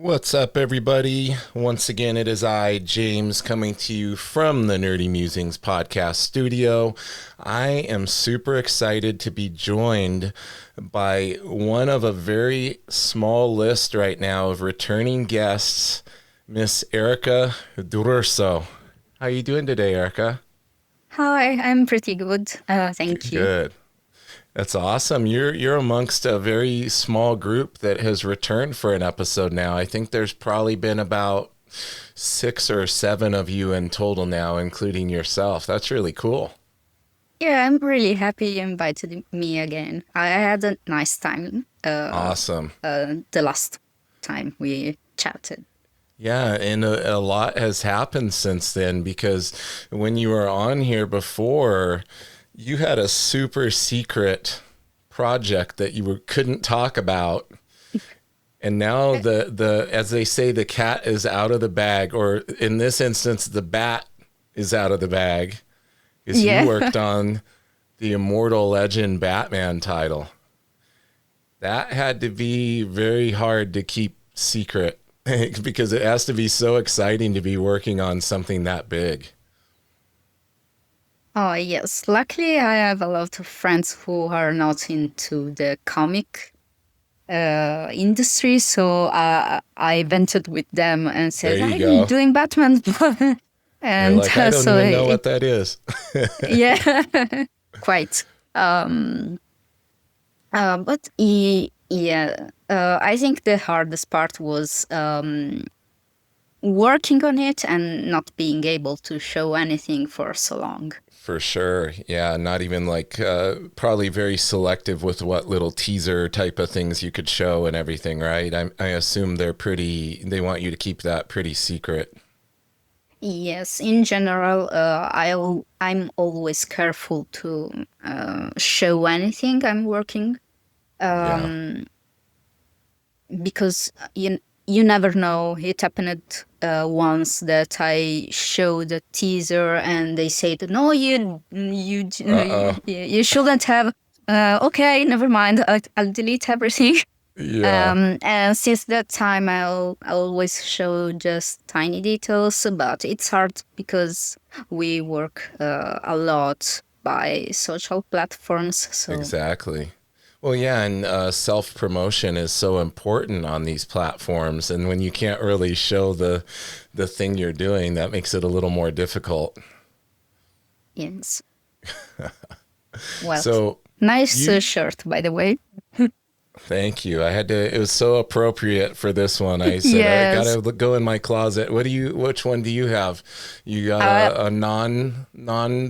What's up, everybody? Once again, it is I, James, coming to you from the Nerdy Mewzings podcast studio. I am super excited to be joined by one of a very small list right now of returning guests, Miss Erica Durso. How are you doing today, Erica? Hi, I'm pretty good. Thank you. Good. That's awesome. You're amongst a very small group that has returned for an episode now. I think there's probably been about 6 or 7 of you in total now, including yourself. That's really cool. Yeah, I'm really happy you invited me again. I had a nice time Awesome. the last time we chatted. Yeah, and a lot has happened since then because when you were on here before, you had a super secret project that couldn't talk about. And now the as they say, the cat is out of the bag, or in this instance, the bat is out of the bag, because you Yeah. worked on the Immortal Legend Batman title. That had to be very hard to keep secret because it has to be so exciting to be working on something that big. Oh, yes. Luckily, I have a lot of friends who are not into the comic industry, so I vented with them and There said, you I'm go. doing Batman. They're And like, I don't so, even know what that is. yeah, quite. I think the hardest part was working on it and not being able to show anything for so long. For sure. Yeah, not even like probably very selective with what little teaser type of things you could show and everything, right? I assume they want you to keep that pretty secret. Yes, in general, I'm always careful to show anything I'm working Yeah. because you never know. It happened once that I showed a teaser and they said, "No, Uh-oh. you shouldn't have." Okay, never mind. I'll delete everything. Yeah. And since that time, I always show just tiny details, but it's hard because we work a lot by social platforms. So Exactly. Well, yeah, and self promotion is so important on these platforms, and when you can't really show the thing you're doing, that makes it a little more difficult. yes, well, So nice you shirt, by the way. Thank you. I had to. It was so appropriate for this one. I said I Yes, gotta go in my closet. Which one do you have? You got uh, a non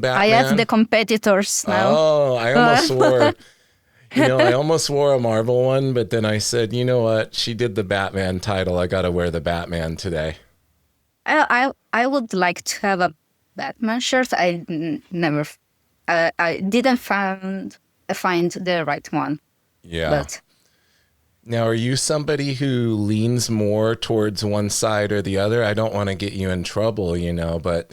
I have the Batman? competitors now. Oh, I almost wore. I almost wore a Marvel one, but then I said, you know what? She did the Batman title. I gotta wear the Batman today. I would like to have a Batman shirt. Never, I didn't find the right one, Yeah. but Now, are you somebody who leans more towards one side or the other? I don't want to get you in trouble, but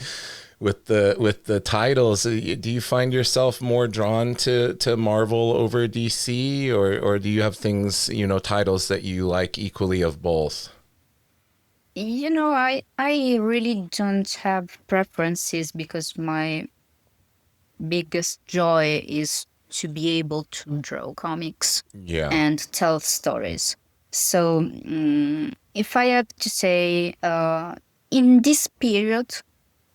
with the titles, do you find yourself more drawn to Marvel over DC, or do you have things, titles that you like equally of both? I really don't have preferences because my biggest joy is to be able to draw comics Yeah. and tell stories. So, if I had to say, in this period,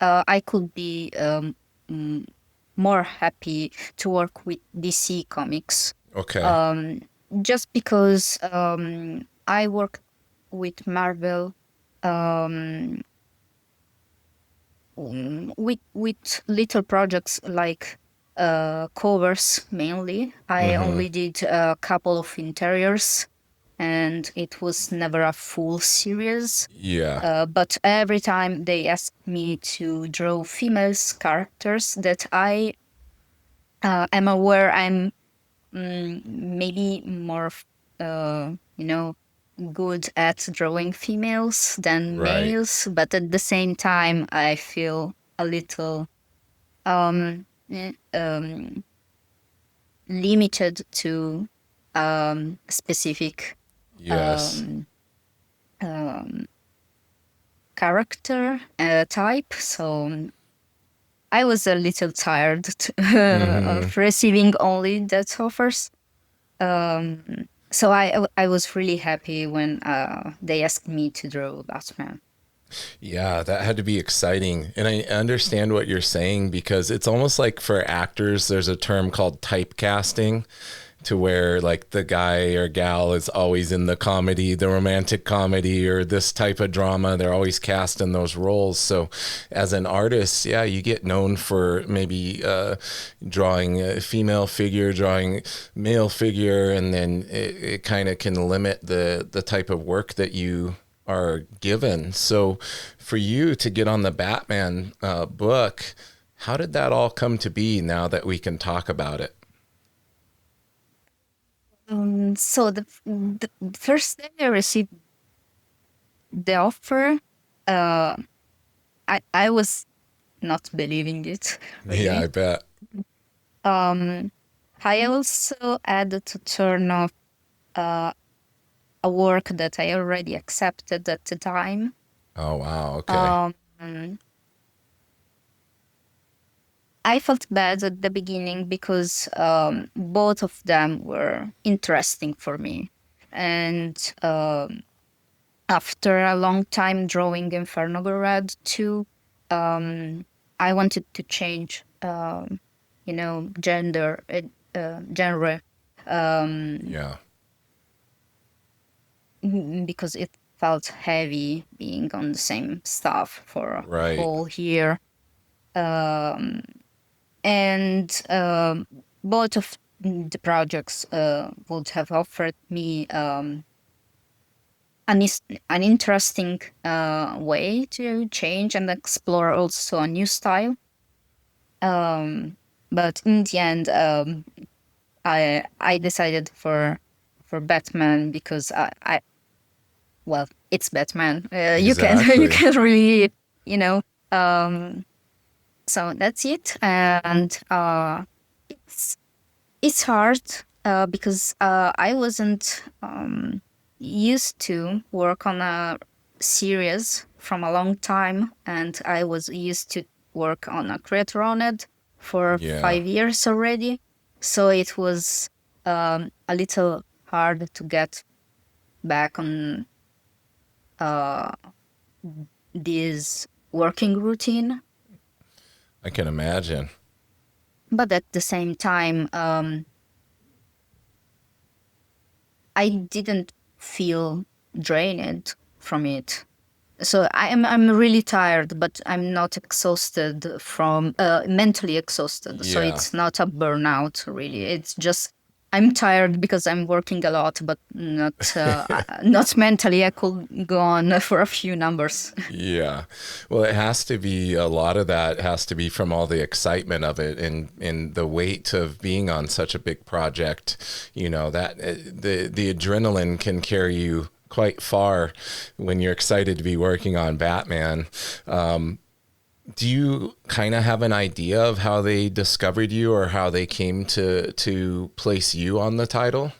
I could be mm, more happy to work with DC comics, Okay. um, just because I work with Marvel um, with little projects like covers mainly. I Mm-hmm. only did a couple of interiors, and it was never a full series. Yeah. But every time they ask me to draw female characters that I am aware I'm maybe more, uh, you know, good at drawing females than Right. males, but at the same time, I feel a little um, limited to specific Yes. um, um, character type. So I was a little tired Hmm. of receiving only that offers. So I was really happy when they asked me to draw Batman. Yeah, that had to be exciting. And I understand what you're saying because it's almost like for actors, there's a term called typecasting, to where like the guy or gal is always in the comedy, the romantic comedy, or this type of drama. They're always cast in those roles. So as an artist, yeah, you get known for maybe drawing a female figure, drawing male figure, and then it kind of can limit the type of work that you are given. So for you to get on the Batman book, how did that all come to be now that we can talk about it? So the first day I received the offer, uh, I was not believing it Yeah, I really. bet. Um, I also had to turn off uh, a work that I already accepted at the time. Oh, wow. Okay. Um, I felt bad at the beginning because both of them were interesting for me. And after a long time drawing Inferno Red 2, I wanted to change, genre, Yeah. because it felt heavy being on the same stuff for a Right. whole year. Um, and both of the projects would have offered me an interesting way to change and explore also a new style. Um, but in the end, I decided for Batman because well, it's Batman. You can you Exactly. can really you know. Um, so that's it, and it's it's hard because I wasn't used to work on a series from a long time, and I was used to work on a creator on it for Yeah. 5 years already. So it was a little hard to get back on uh, this working routine. I can imagine. But at the same time, I didn't feel drained from it. So I'm really tired, but I'm not exhausted from mentally exhausted. So Yeah. it's not a burnout really. It's just I'm tired because I'm working a lot, but not not mentally. I could go on for a few numbers. Yeah. Well, it has to be a lot of that has to be from all the excitement of it and the weight of being on such a big project. You know, that the adrenaline can carry you quite far when you're excited to be working on Batman. Do you kind of have an idea of how they discovered you or how they came to place you on the title?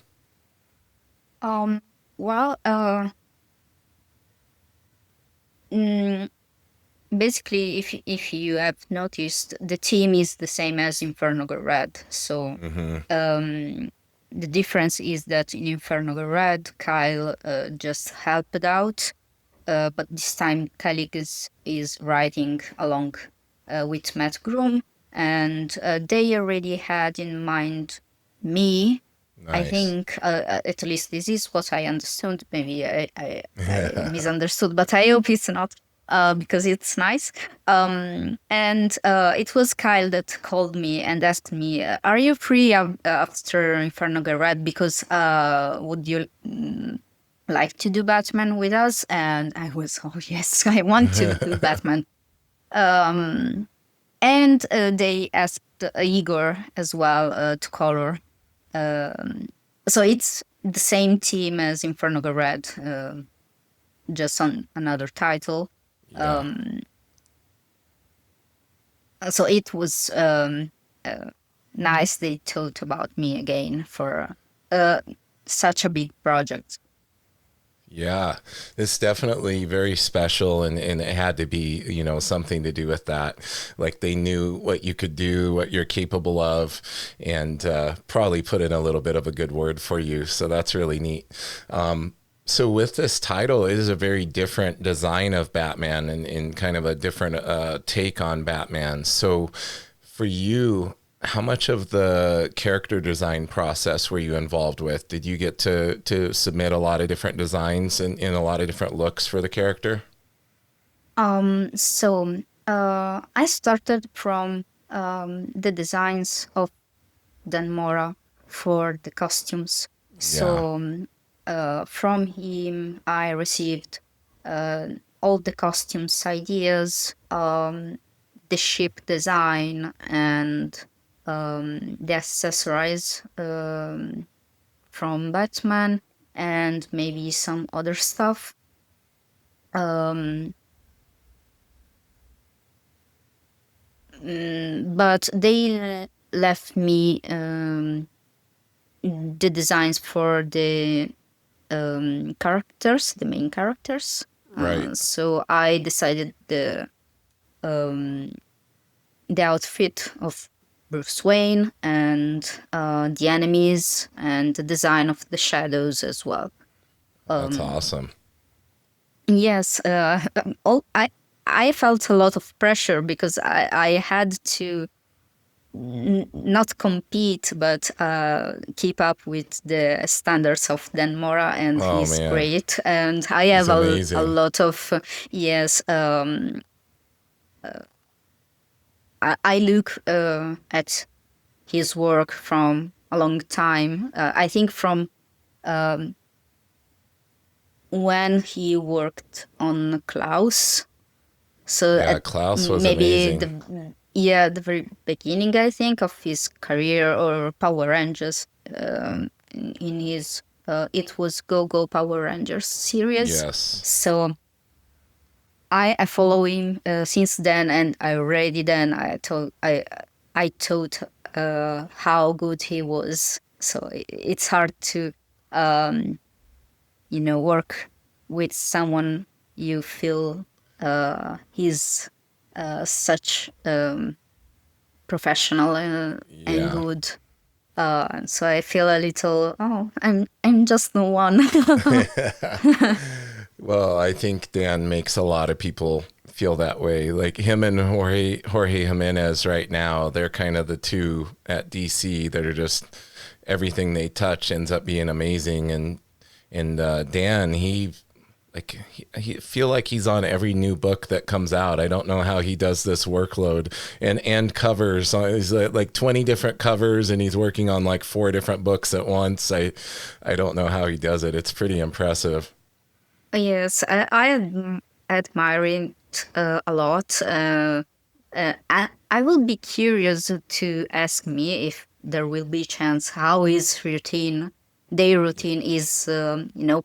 Um, well, mm, basically, if you have noticed, the team is the same as Inferno Red. So Hmm. the difference is that in Inferno Red, Kyle just helped out, but this time Kyle is writing along with Matt Groom, and they already had in mind me. I Nice. think, at least this is what I understood. Maybe I misunderstood, but I hope it's not, because it's nice. And it was Kyle that called me and asked me, "Are you free after Inferno Red? Because would you like to do Batman with us?" And I was, "Oh yes, I want to do Batman." Um, and they asked Igor as well to color. Um, so it's the same team as Inferno Red, just on another title. Yeah. Um, so it was nice they thought about me again for uh, such a big project. Yeah, it's definitely very special, and it had to be, something to do with that. Like they knew what you could do, what you're capable of, and probably put in a little bit of a good word for you. So that's really neat. So with this title, it is a very different design of Batman and kind of a different take on Batman. So for you, how much of the character design process were you involved with? Did you get to submit a lot of different designs and in a lot of different looks for the character? I started from the designs of Dan Mora for the costumes. Yeah, From him, I received uh, all the costumes ideas, the ship design, and the accessories from Batman, and maybe some other stuff. Um, but they left me the designs for the characters, the main characters. right. So I decided the outfit of Bruce Wayne and the enemies and the design of the shadows as well. That's awesome. Yes, all, I felt a lot of pressure because I had to not compete, but keep up with the standards of Dan Mora, and Oh he's man, great. And I he's have a amazing. lot of, yes, I look at his work from a long time. I think from when he worked on Klaus. So Yeah, at Klaus was maybe amazing. the very beginning, I think, of his career, or Power Rangers, in his it was Go Go Power Rangers series. Yes. So I follow him since then, and I already then I thought how good he was. So it's hard to work with someone you feel he's such professional and Yeah. good. So I feel a little, I'm just the one. Well, I think Dan makes a lot of people feel that way. Like him and Jorge Jimenez right now, they're kind of the two at DC that are just everything they touch ends up being amazing. And Dan, he feel like he's on every new book that comes out. I don't know how he does this workload and covers. He's like 20 different covers, and he's working on like 4 different books at once. I don't know how he does it. It's pretty impressive. Yes, admire it a lot. I will be curious to ask me if there will be chance how his routine, their routine is,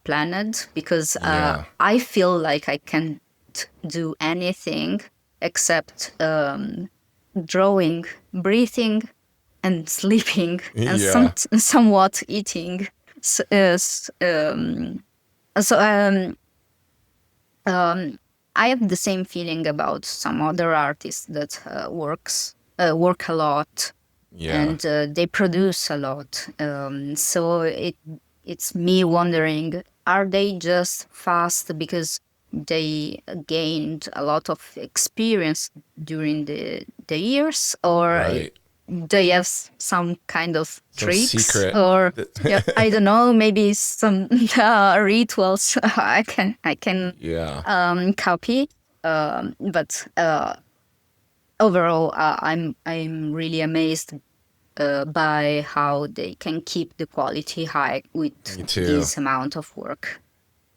planned, because Yeah. I feel like I can't do anything except drawing, breathing, and sleeping, and Yeah. somewhat eating. So, so I have the same feeling about some other artists that work a lot, Yeah. and they produce a lot. So it's me wondering: are they just fast because they gained a lot of experience during the years, or Right. they have some kind of Some tricks, secret. or yeah, I don't know, maybe some rituals I can Yeah. copy. But overall, I'm really amazed by how they can keep the quality high with Me too. this amount of work.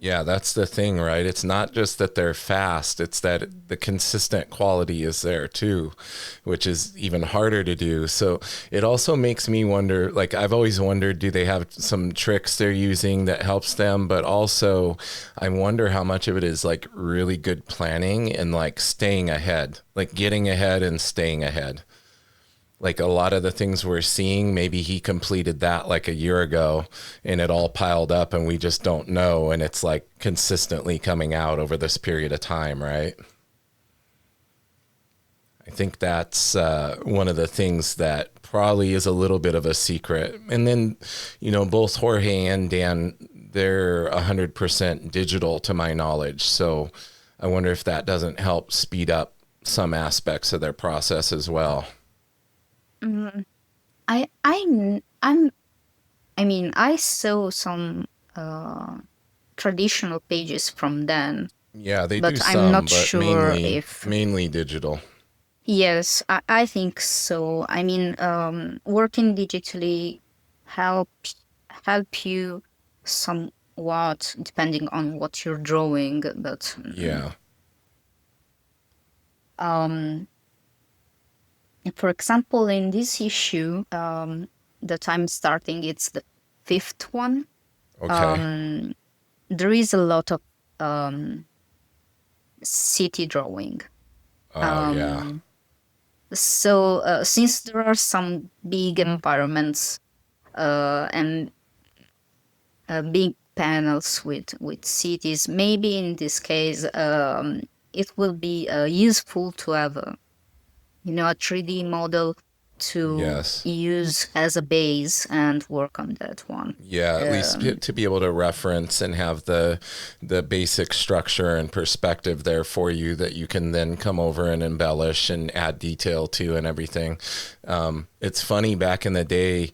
Yeah, that's the thing, right? It's not just that they're fast, it's that the consistent quality is there too, which is even harder to do. So it also makes me wonder, like I've always wondered, do they have some tricks they're using that helps them? But also I wonder how much of it is like really good planning and like staying ahead, like getting ahead and staying ahead. Like a lot of the things we're seeing, maybe he completed that like a year ago and it all piled up and we just don't know. And it's like consistently coming out over this period of time, right? I think that's one of the things that probably is a little bit of a secret. And then, both Jorge and Dan, they're 100% digital to my knowledge. So I wonder if that doesn't help speed up some aspects of their process as well. Mm, I'm I mean, I saw some traditional pages from them, Yeah, they do but I'm some, not but sure mainly if. mainly digital. Yes, I think so. I mean, working digitally help help you somewhat depending on what you're drawing, but Yeah. um, for example, in this issue that I'm starting, it's the fifth one. Okay. Um, there is a lot of um, city drawing. Oh, yeah. Um, so since there are some big environments and big panels with cities, maybe in this case it will be useful to have a 3D model to Yes. use as a base and work on that one. Yeah, at least Um, to be able to reference and have the basic structure and perspective there for you that you can then come over and embellish and add detail to and everything. It's funny, back in the day,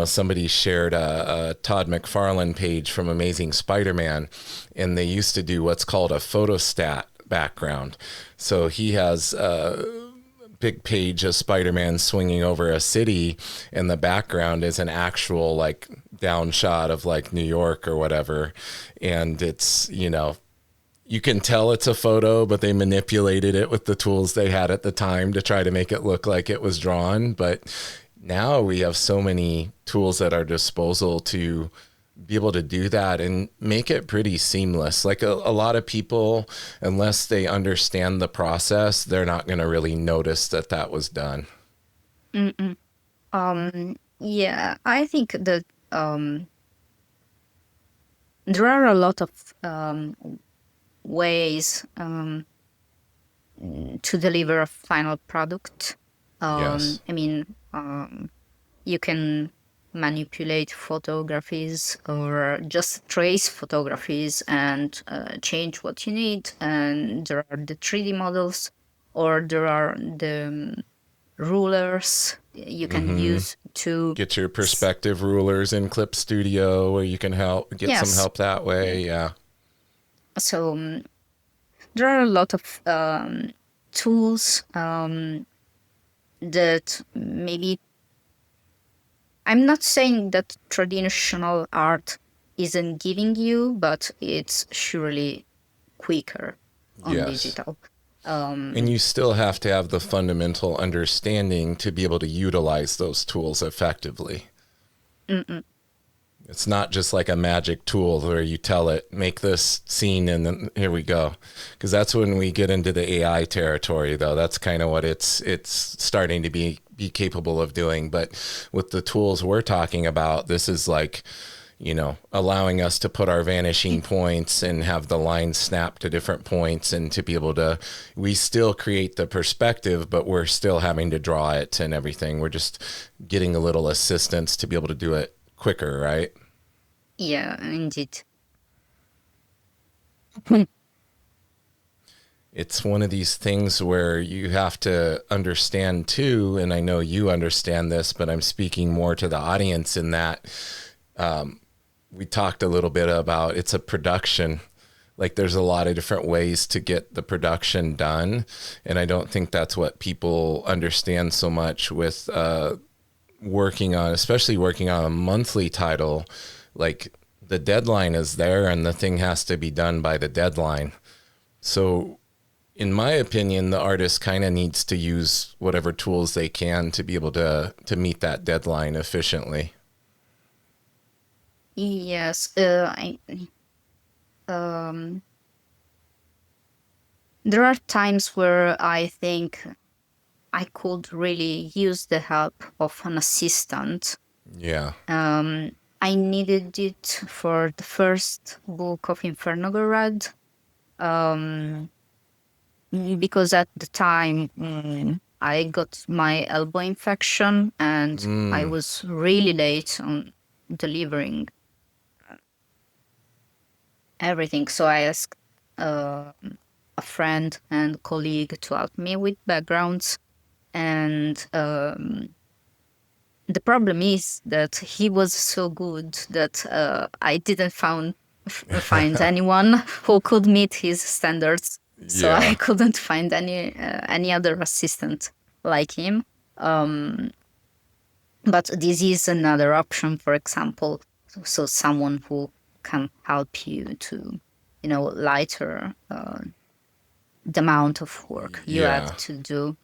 somebody shared a Todd McFarlane page from Amazing Spider-Man, and they used to do what's called a photostat background. So he has big page of Spider-Man swinging over a city, and the background is an actual like down shot of like New York or whatever. And it's, you can tell it's a photo, but they manipulated it with the tools they had at the time to try to make it look like it was drawn. But now we have so many tools at our disposal to be able to do that and make it pretty seamless. Like a lot of people, unless they understand the process, they're not going to really notice that that was done. mm-mm. Yeah, I think that there are a lot of ways to deliver a final product. Yes. I mean, you can manipulate photographies or just trace photographies and change what you need. And there are the 3D models, or there are the rulers you can Mm-hmm. use to. Get your perspective rulers in Clip Studio where you can get some Yes. help that way. Yeah. So there are a lot of tools that maybe. I'm not saying that traditional art isn't giving you, but it's surely quicker on Yes. digital. And Um, you still have to have the fundamental understanding to be able to utilize those tools effectively. mm-mm. It's not just like a magic tool where you tell it, make this scene, and then here we go. Because that's when we get into the AI territory, though. That's kind of what it's starting to be capable of doing. But with the tools we're talking about, this is like, allowing us to put our vanishing points and have the line snap to different points and to be able to, we still create the perspective, but we're still having to draw it and everything. We're just getting a little assistance to be able to do it quicker, right? Yeah, indeed. It's one of these things where you have to understand too, and I know you understand this, but I'm speaking more to the audience in that we talked a little bit about it's a production. Like there's a lot of different ways to get the production done, and I don't think that's what people understand so much with especially working on a monthly title. Like the deadline is there, and the thing has to be done by the deadline. So in my opinion, the artist kind of needs to use whatever tools they can to be able to meet that deadline efficiently. Yes, um, there are times where I think I could really use the help of an assistant. Yeah. I needed it for the first book of Inferno Red, because at the time I got my elbow infection and I Mm, was really late on delivering everything. So I asked a friend and colleague to help me with backgrounds. And the problem is that he was so good that I didn't find anyone who could meet his standards. So I yeah. couldn't find any other assistant like him. But this is another option, for example. So someone who can help you to, lighter the amount of work you have Yeah. to do.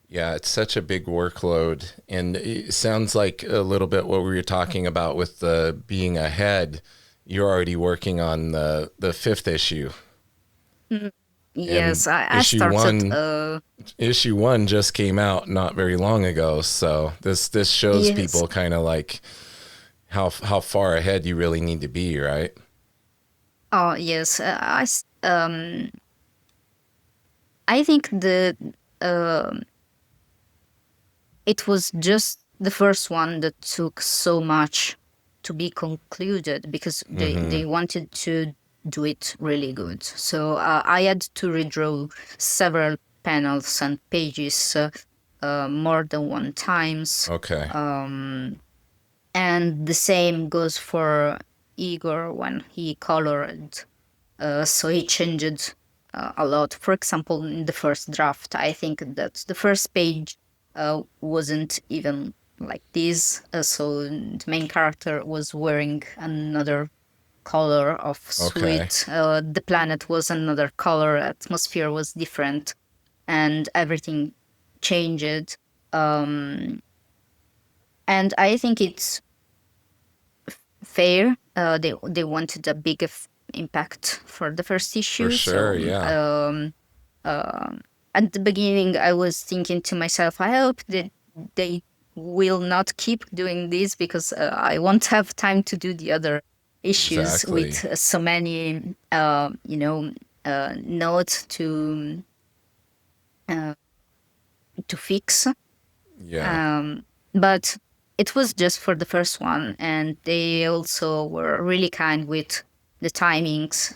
Yeah, it's such a big workload. And it sounds like a little bit what we were talking about with the being ahead. You're already working on the fifth issue. Mm. And Yes, I started. issue one just came out not very long ago. So this shows Yes. people kind of like how far ahead you really need to be, right? Oh, yes. I think it was just the first one that took so much to be concluded because they wanted to do it really good. So I had to redraw several panels and pages more than one times. Okay. And the same goes for Igor when he colored. So he changed a lot. For example, in the first draft, I think that the first page wasn't even like this. So the main character was wearing another color of Okay. suit. The planet was another color. Atmosphere was different, and everything changed. And I think it's fair. They wanted a big impact for the first For issue. So sure. Yeah. at the beginning, I was thinking to myself, I hope that they will not keep doing this because I won't have time to do the other issues Exactly. with so many, notes to fix. Yeah. But it was just for the first one, and they also were really kind with the timings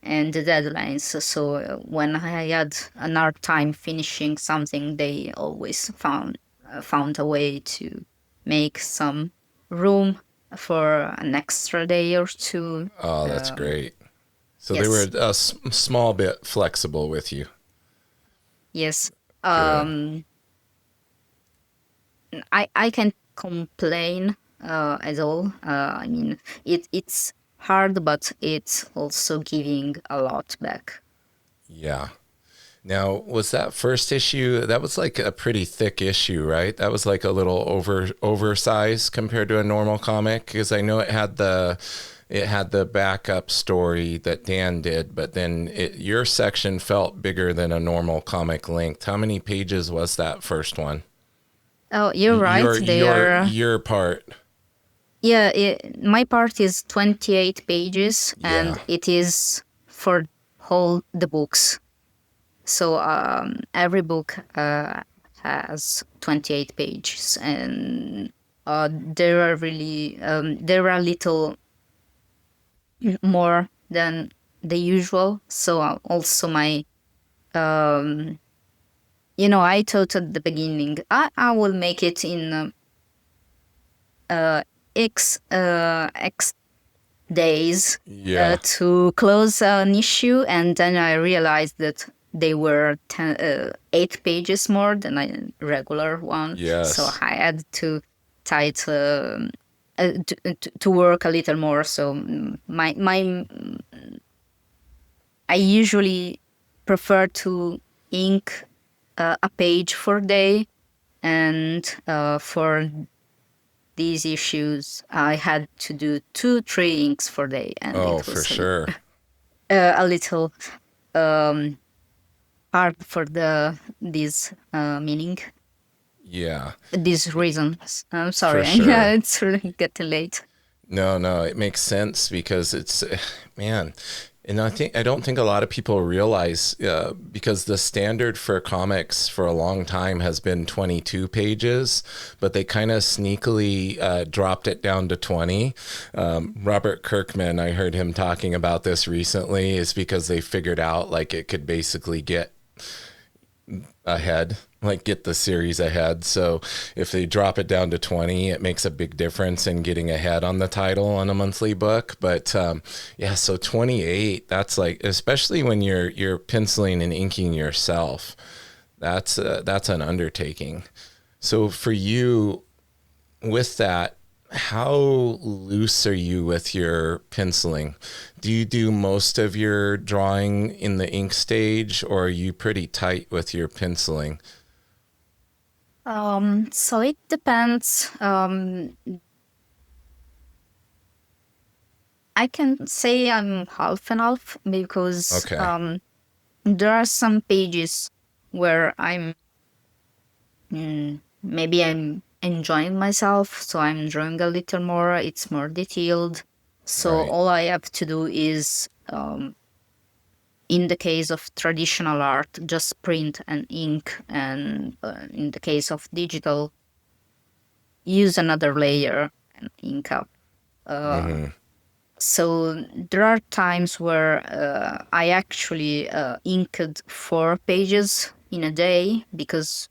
and the deadlines. So when I had an hard time finishing something, they always found a way to make some room for an extra day or two. Oh, that's Um, great. So they were yes, a small bit flexible with you. yes. Good. Um, I can't complain at all. I mean, it's hard, but it's also giving a lot back. Yeah. Now, was that first issue? That was like a pretty thick issue, right? That was like a little oversized compared to a normal comic because I know it had the backup story that Dan did, but then your section felt bigger than a normal comic length. How many pages was that first one? Oh, you're right. They are. Your part. Yeah, my part is 28 pages, Yeah. and it is for whole the books. So every book has 28 pages, and there are little more than the usual. So also my I thought at the beginning I will make it in X days Yeah. to close an issue, and then I realized that they were 8 pages more than a regular one. So Yes. I had to tight to work a little more. So my I usually prefer to ink a page per day, and for these issues, I had to do 2, 3 inks per day, and Oh, it for was sure. a little hard for this meaning, Yeah, these reasons. I'm for sorry. Yeah, sure. it's really getting late. No, no, it makes sense because it's, man, and I don't think a lot of people realize because the standard for comics for a long time has been 22 pages, but they kind of sneakily dropped it down to 20. Robert Kirkman, I heard him talking about this recently, is because they figured out like it could basically get ahead, like get the series ahead. So if they drop it down to 20, it makes a big difference in getting ahead on the title on a monthly book. But yeah, so 28, that's like, especially when you're penciling and inking yourself, that's an undertaking. So for you, with that, how loose are you with your penciling? Do you do most of your drawing in the ink stage, or are you pretty tight with your penciling? So it depends. I can say I'm half and half because Okay, there are some pages where maybe I'm enjoying myself, so I'm drawing a little more. It's more detailed. So right. all I have to do is, in the case of traditional art, just print and ink, and in the case of digital, use another layer and ink up. Uh, Mm-hmm. so there are times where I actually inked 4 pages in a day because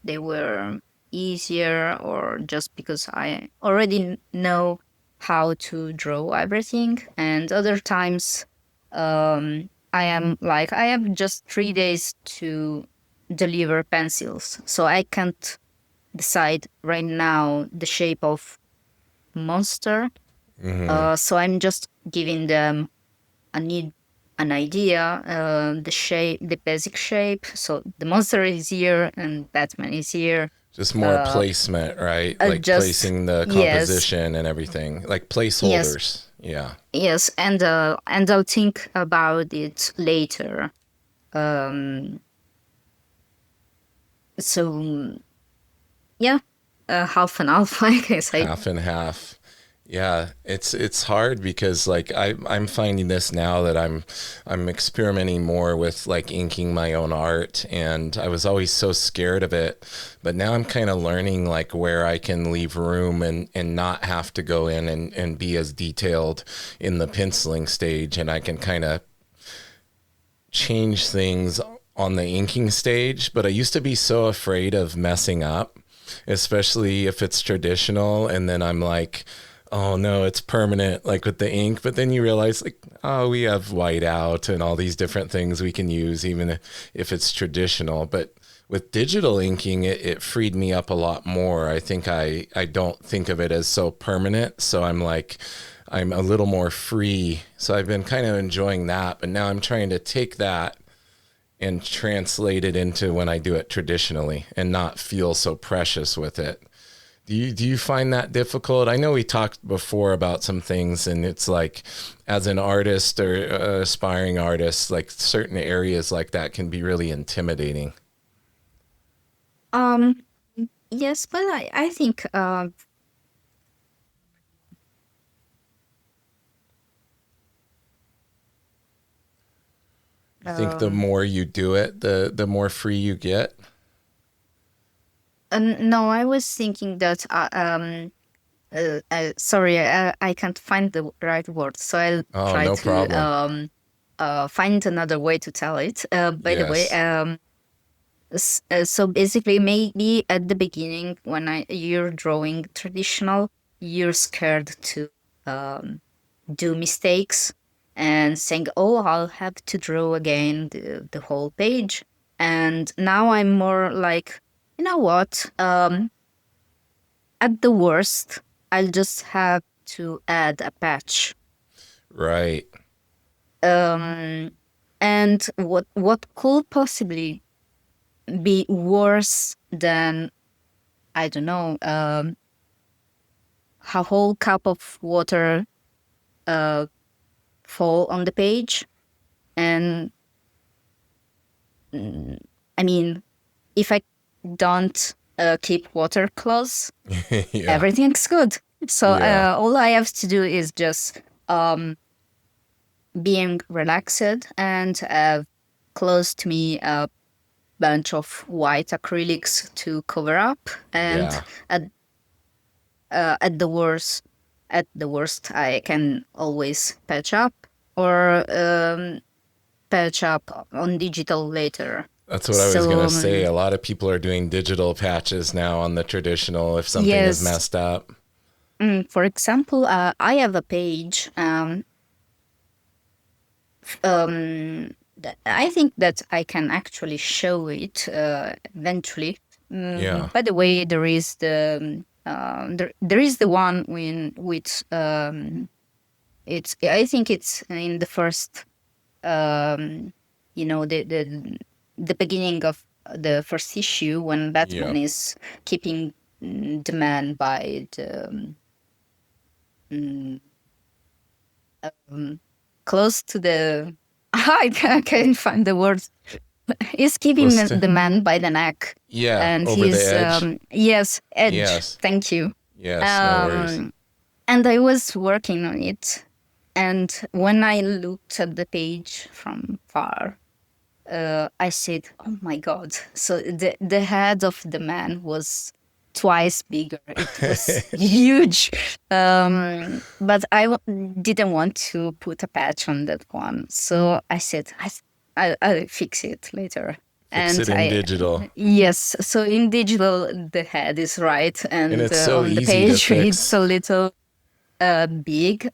they were easier, or just because I already know how to draw everything. And other times, I am like, I have just 3 days to deliver pencils, so I can't decide right now the shape of monster. Mm-hmm. So I'm just giving them a need an idea, the shape, the basic shape. So the monster is here and Batman is here. Just more Uh, placement, right? Like just placing the yes, composition and everything, like yes, placeholders. Yeah. yes, and I'll think about it later. Um, so yeah, half and half, like I say. Half and half. Yeah, it's hard because like I'm finding this now that I'm experimenting more with like inking my own art, and I was always so scared of it, but now I'm kind of learning like where I can leave room and not have to go in and be as detailed in the penciling stage, and I can kind of change things on the inking stage. But I used to be so afraid of messing up, especially if it's traditional. And then I'm like, oh no, it's permanent, like with the ink. But then you realize, like, oh, we have whiteout and all these different things we can use, even if it's traditional. But with digital inking, it freed me up a lot more. I think I don't think of it as so permanent. So I'm like, I'm a little more free. So I've been kind of enjoying that. But now I'm trying to take that and translate it into when I do it traditionally and not feel so precious with it. Do you find that difficult? I know we talked before about some things, and it's like as an artist or aspiring artist, like certain areas like that can be really intimidating. Um, yes, but I think You think the um, more you do it, the more free you get? no, I was thinking that sorry, I can't find the right word, so I'll Oh, try no to problem. find another way to tell it. By the way, Yes. so basically, maybe at the beginning, when you're drawing traditional, you're scared to um, do mistakes and saying, "Oh, I'll have to draw again the whole page." And now I'm more like, you know what? At the worst, I'll just have to add a patch. Right. Um, and what could possibly be worse than, I don't know, a whole cup of water uh, fall on the page, and I mean, if I don't keep water close, Yeah. everything's good. So Yeah. all I have to do is just being relaxed and have close to me a bunch of white acrylics to cover up, and Yeah. at at the worst, I can always patch up or patch up on digital later. That's what I was So going to say. A lot of people are doing digital patches now on the traditional if something is yes, messed up. for example, I have a page. I think that I can actually show it eventually. Yeah. By the way, there is there is the one with it's I think it's in the first you know the beginning of the first issue when Yeah. Batman is keeping the man by the close to the I can't find the word. He's keeping Close to. the man by the neck, Yeah. and Over the he's edge. yes, edge. Yes. Thank you. Yes. No worries. Um, and I was working on it, and when I looked at the page from far, I said, "Oh my God!" So the head of the man was twice bigger. It was huge, but didn't want to put a patch on that one. So I said, I'll fix it later. Fix And it in digital. yes, so in digital the head is right, And and it's so on the easy to page it's fix. a little big.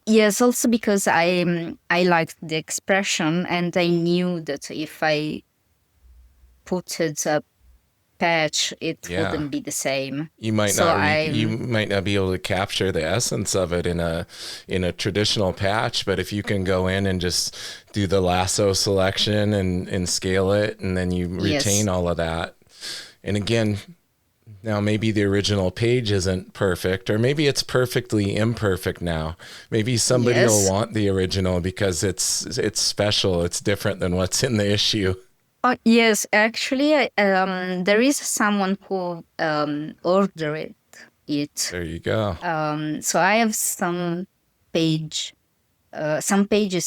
Yes, also because I liked the expression, and I knew that if I put it a patch, it Yeah. wouldn't be the same. You might So not you might not be able to capture the essence of it in a traditional patch, but if you can go in and just do the lasso selection and scale it, and then you retain yes, all of that. And again, now maybe the original page isn't perfect, or maybe it's perfectly imperfect now. Maybe somebody will yes. want the original because it's special, it's different than what's in the issue. Oh, yes, actually, there is someone who ordered it. There you go. So I have some pages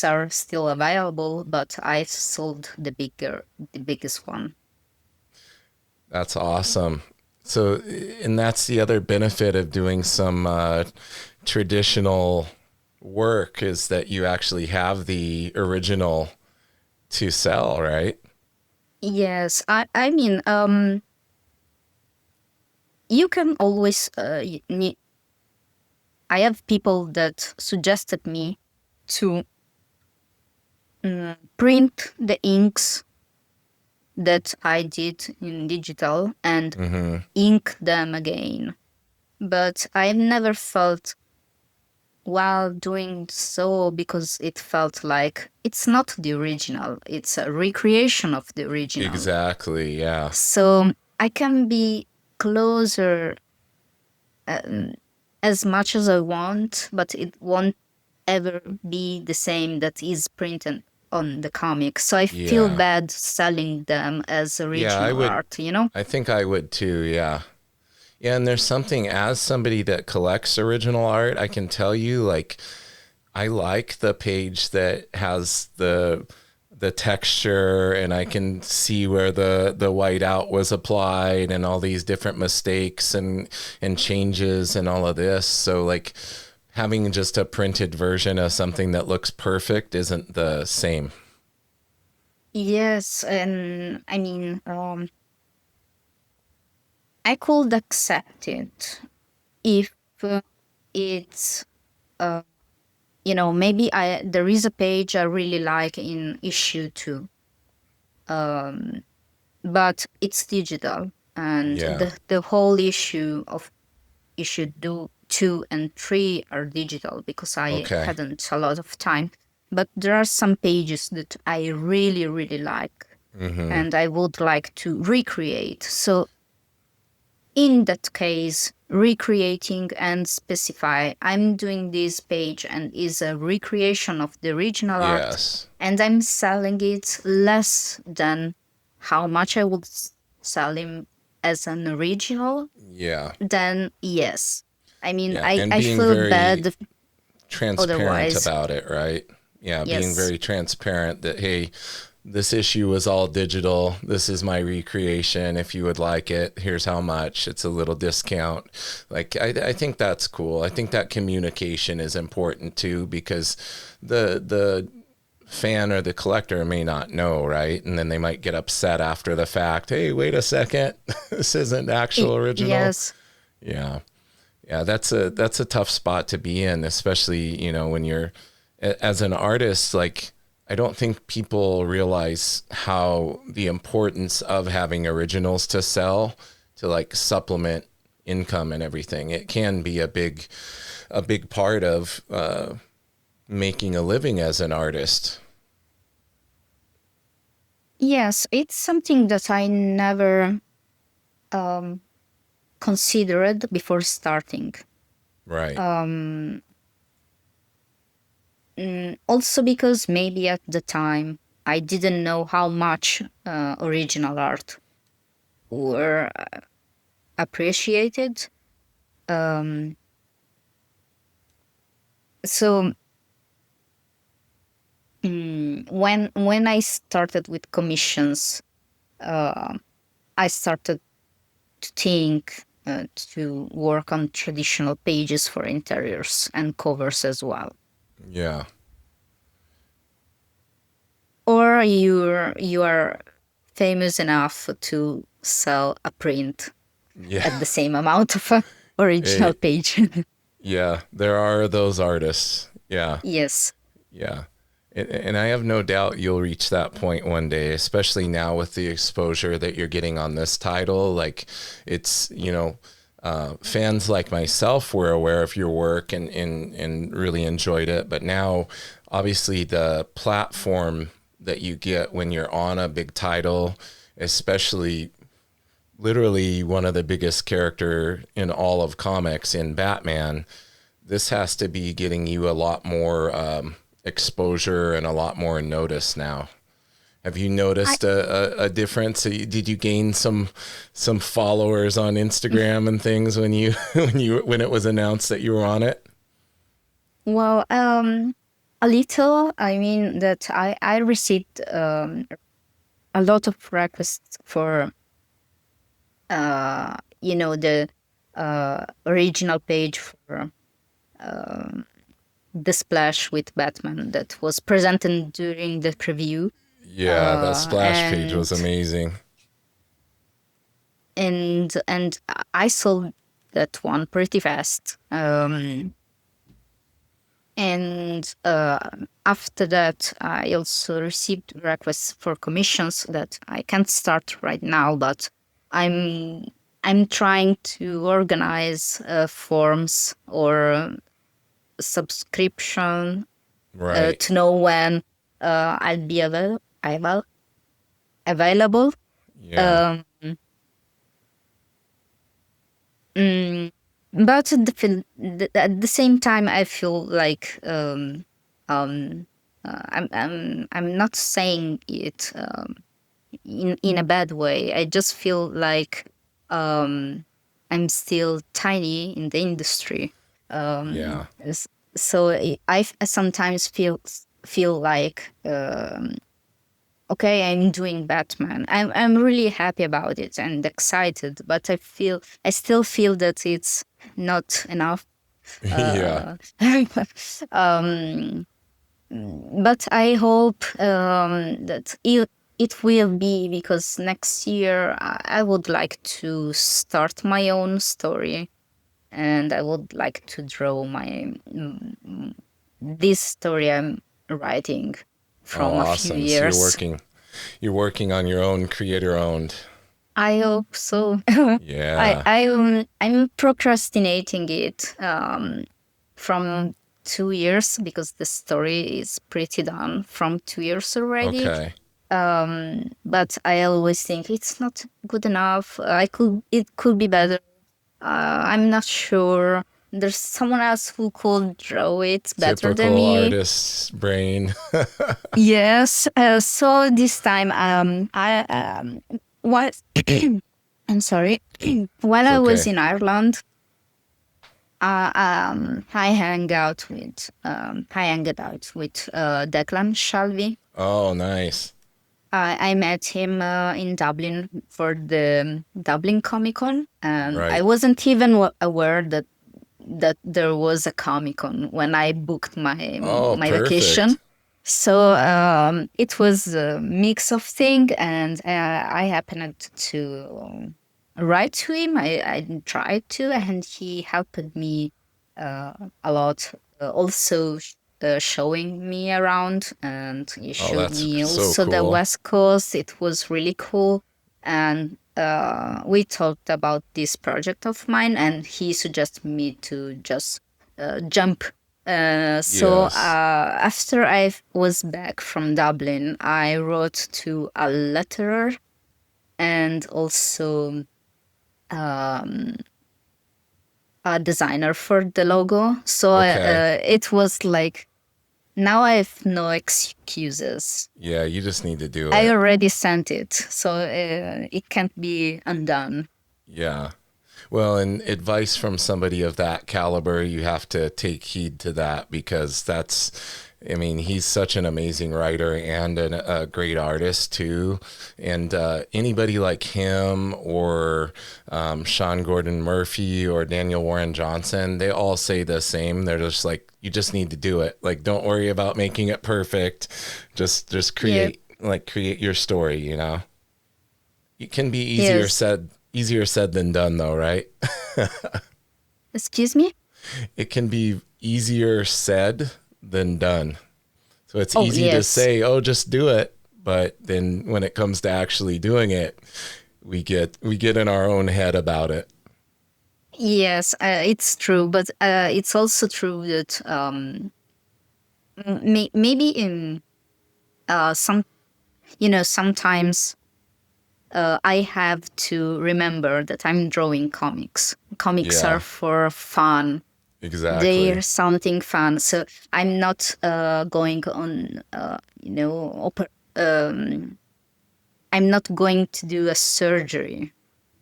are still available, but I've sold the biggest one. That's awesome. So, and that's the other benefit of doing some traditional work is that you actually have the original to sell, right? Yes, I mean, you can always. I have people that suggested me to print the inks that I did in digital and Mm-hmm. ink them again. But I've never felt while doing so because it felt like it's not the original, it's a recreation of the original. Exactly. Yeah. So I can be closer as much as I want, but it won't ever be the same that is printed on the comic. So I feel Yeah. bad selling them as Yeah. I original would. art, you know? I think I would too. Yeah. Yeah. And there's something as somebody that collects original art, I can tell you, like, I like the page that has the texture and I can see where the white out was applied and all these different mistakes and changes and all of this. So like having just a printed version of something that looks perfect isn't the same. Yes, and I mean, I could accept it if it's, you know, maybe there is a page I really like in issue 2, but it's digital, and Yeah. the whole issue of issue 2 and 3 are digital because I Okay. hadn't a lot of time. But there are some pages that I really, really like, Mm-hmm. and I would like to recreate. So in that case, recreating and specify I'm doing this page and is a recreation of the original art, Yes. and I'm selling it less than how much I would sell him as an original, Yeah. then yes. I mean, Yeah. I, And I being feel very bad transparent otherwise. about it, right? Yeah, being Yes. very transparent that, hey, this issue was all digital. This is my recreation. If you would like it, here's how much. It's a little discount. Like, I think that's cool. I think that communication is important too, because the fan or the collector may not know, right? And then they might get upset after the fact. Hey, wait a second, this isn't actual original. Yes. Yeah. Yeah, that's a tough spot to be in, especially, when you're as an artist. Like, I don't think people realize how the importance of having originals to sell, to like supplement income and everything. It can be a big part of making a living as an artist. Yes, it's something that I never considered before starting. Right. Also because maybe at the time I didn't know how much original art were appreciated. So when I started with commissions, I started to think to work on traditional pages for interiors and covers as well. Yeah. Or you are famous enough to sell a print Yeah. at the same amount of a original It, page. yeah, there are those artists. Yeah. Yes. Yeah. And I have no doubt you'll reach that point one day, especially now with the exposure that you're getting on this title. Like, it's, fans like myself were aware of your work and really enjoyed it. But now, obviously, the platform that you get when you're on a big title, especially literally one of the biggest character in all of comics in Batman, this has to be getting you a lot more exposure and a lot more notice now. Have you I noticed a difference? Did you gain some followers on Instagram and things when you when it was announced that you were on it? well, a little. I mean that I received a lot of requests for the original page for the splash with Batman that was presented during the preview. Yeah, that splash page And was amazing. and I sold that one pretty fast. And after that, I also received requests for commissions that I can't start right now, but I'm I'm trying to organize forms or subscription Right. to know when I'll be available. Yeah. Um, mm, but at the same time, I feel like I'm not saying it in a bad way. I just feel like um, I'm still tiny in the industry. Yeah. So I sometimes feel like okay, I'm doing Batman. I'm really happy about it and excited, but I still feel that it's not enough. Yeah. Uh, um, but I hope that it will be, because next year I would like to start my own story, and I would like to draw my this story I'm writing Oh, from a few awesome. So you're years. working on your own creator owned. I hope so. Yeah. I'm procrastinating it from 2 years, because the story is pretty done from 2 years already. Okay. But I always think it's not good enough. It could be better. I'm not sure. there's someone else who could draw it better than Typical me. artist's brain. Yes. So this time, I what I'm sorry. While It's I was okay. in Ireland, I hanged out with Declan Shalvey. Oh, nice. I met him in Dublin for the Dublin Comic Con, and I Right. wasn't even aware that there was a Comic Con when I booked Oh, my vacation. perfect. So it was a mix of things, and I happened to write to him. I tried to, and he helped me a lot. Also, showing me around, and he Oh, showed that's me so also the cool. West Coast. It was really cool, and we talked about this project of mine, and he suggested me to just jump. Yes. After I was back from Dublin, I wrote to a letterer and also a designer for the logo. So Okay. it was like now I have no excuses. Yeah, you just need to do I it. already sent it, so it can't be undone. Yeah. Well, and advice from somebody of that caliber, you have to take heed to that because that's, I mean, he's such an amazing writer and a great artist too. And anybody like him or Sean Gordon Murphy or Daniel Warren Johnson, they all say the same. They're just like, you just need to do it. Like, don't worry about making it perfect. Just Yeah. create your story. You know, it can be Yes. easier said than done, though, right? Excuse me? It can be easier said than done. So it's Oh, easy to yes. say, "Oh, just do it," but then when it comes to actually doing it, we get in our own head about it. Yes, it's true, but it's also true that maybe in some, sometimes I have to remember that I'm drawing comics. Comics are Yeah, for fun. exactly. They're something fun. So I'm not going on, I'm not going to do a surgery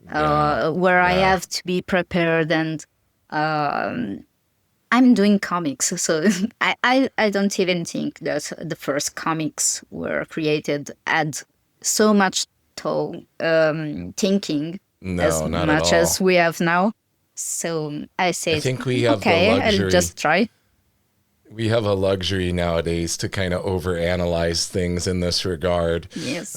Yeah, where I yeah, have to be prepared and I'm doing comics. So I don't even think that the first comics were created had so much thinking as no, not at much all. as we have now. So I I said, think we have the okay, I'll luxury. just try. We have a luxury nowadays to kind of overanalyze things in this regard. Yes.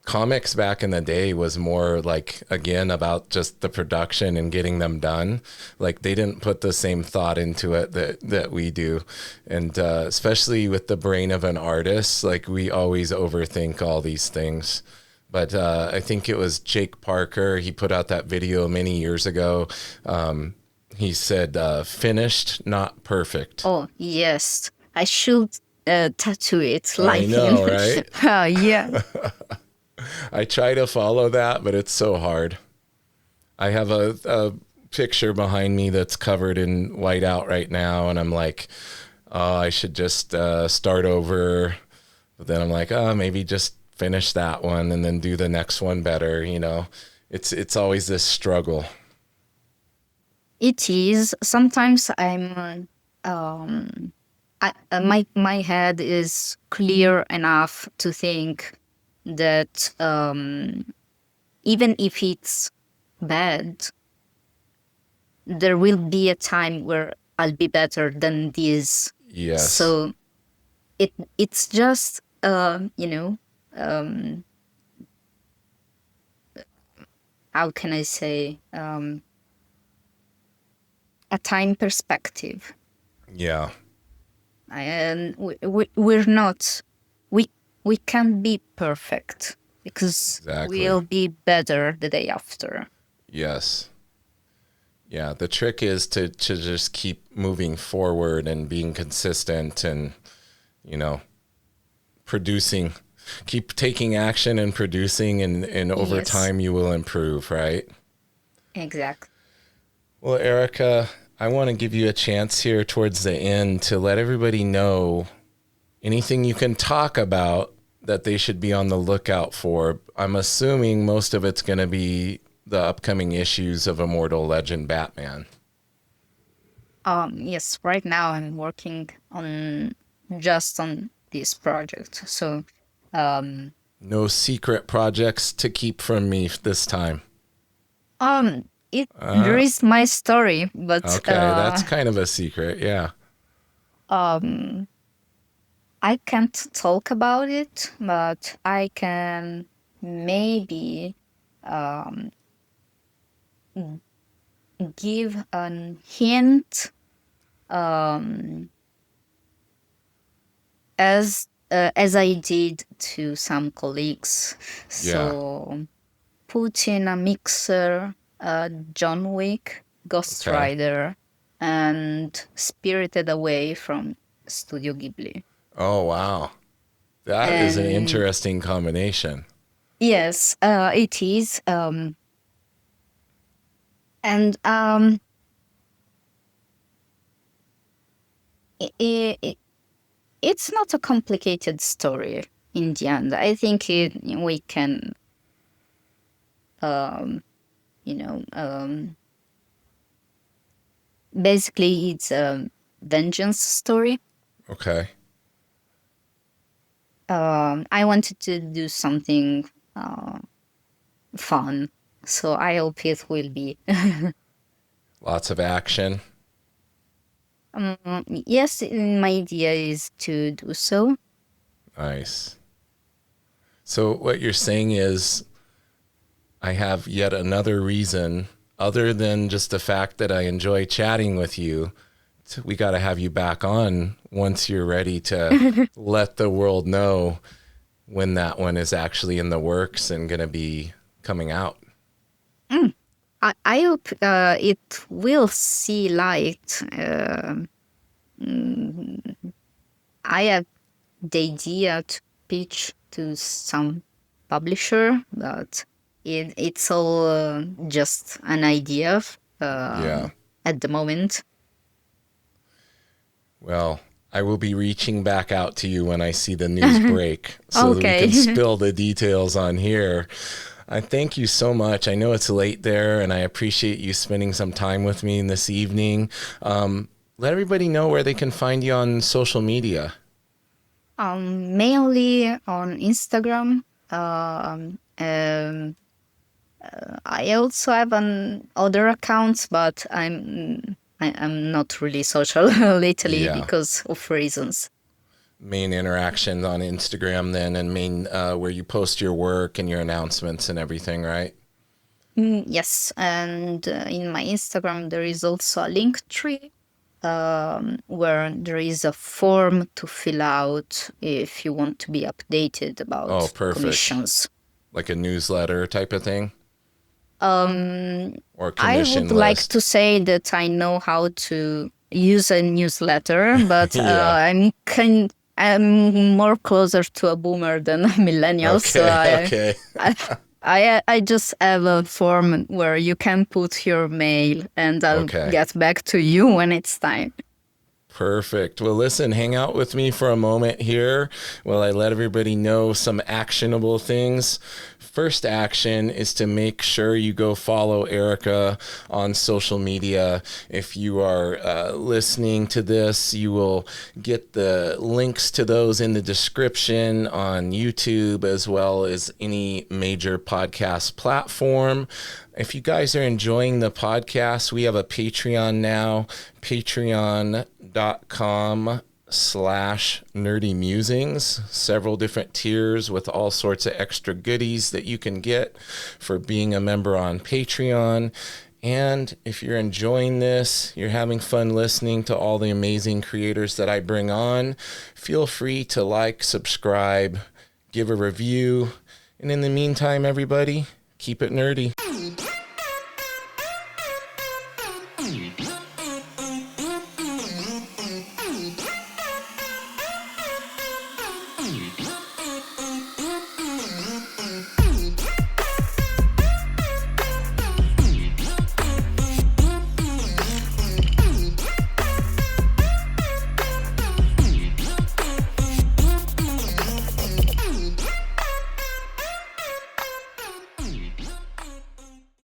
Comics back in the day was more like again about just the production and getting them done. Like they didn't put the same thought into it that we do, and especially with the brain of an artist, like we always overthink all these things. But I think it was Jake Parker. He put out that video many years ago. He said, "Finished, not perfect." Oh, yes. I should tattoo it I like him. know, right? Yeah. I try to follow that, but it's so hard. I have a picture behind me that's covered in whiteout right now, and I'm like, oh, I should just start over. But then I'm like, oh, maybe just finish that one and then do the next one better. You know, it's always this struggle. It is. Sometimes my head is clear enough to think that even if it's bad, there will be a time where I'll be better than this. Yes, So it's just um, how can I say a time perspective. yeah, And we're not we we can't be perfect because exactly. we'll be better the day after. Yes. Yeah, the trick is to just keep moving forward and being consistent and, you know, producing, keep taking action and producing, and over Yes, time you will improve, right? exactly. Well, Erica, I want to give you a chance here towards the end to let everybody know anything you can talk about that they should be on the lookout for. I'm assuming most of it's going to be the upcoming issues of Immortal Legend Batman. Yes, right now I'm working on just on this project. So, No secret projects to keep from me this time. there is my story, but Okay, that's kind of a secret, yeah. I can't talk about it, but I can maybe give a hint as I did to some colleagues. Yeah. So put in a mixer, John Wick, Ghost Okay. Rider, and Spirited Away from Studio Ghibli. Oh, wow. That is an And interesting combination. yes, it is. And it, it's not a complicated story in the end. I think we can, you know, basically it's a vengeance story. Okay. I wanted to do something fun, so I hope it will be. Lots of action. Yes, my idea is to do so. Nice. So what you're saying is I have yet another reason other than just the fact that I enjoy chatting with you. We got to have you back on once you're ready to let the world know when that one is actually in the works and going to be coming out. I hope it will see light. I have the idea to pitch to some publisher, but it's all just an idea Yeah. at the moment. Well, I will be reaching back out to you when I see the news break so that we Okay. can spill the details on here. I thank you so much. I know it's late there, and I appreciate you spending some time with me this evening. Let everybody know where they can find you on social media. Mainly on Instagram. I also have other accounts, but I'm not really social lately Yeah. because of reasons. Main interaction on Instagram then, and main where you post your work and your announcements and everything, right? Yes, and in my Instagram there is also a link tree where there is a form to fill out if you want to be updated Oh, about perfect. commissions. Like a newsletter type of thing or I commission would like list. to say that I know how to use a newsletter, but Yeah. I'm more closer to a boomer than a millennial, so Okay. Okay. I I just have a form where you can put your mail, and I'll Okay. get back to you when it's time. Perfect. Well, listen, hang out with me for a moment here while I let everybody know some actionable things. First action is to make sure you go follow Erica on social media. If you are listening to this, you will get the links to those in the description on YouTube as well as any major podcast platform. If you guys are enjoying the podcast, we have a Patreon now, patreon.com/Nerdy Mewzings. Several different tiers with all sorts of extra goodies that you can get for being a member on Patreon. And if you're enjoying this, you're having fun listening to all the amazing creators that I bring on, feel free to like, subscribe, give a review. And in the meantime, everybody, keep it nerdy.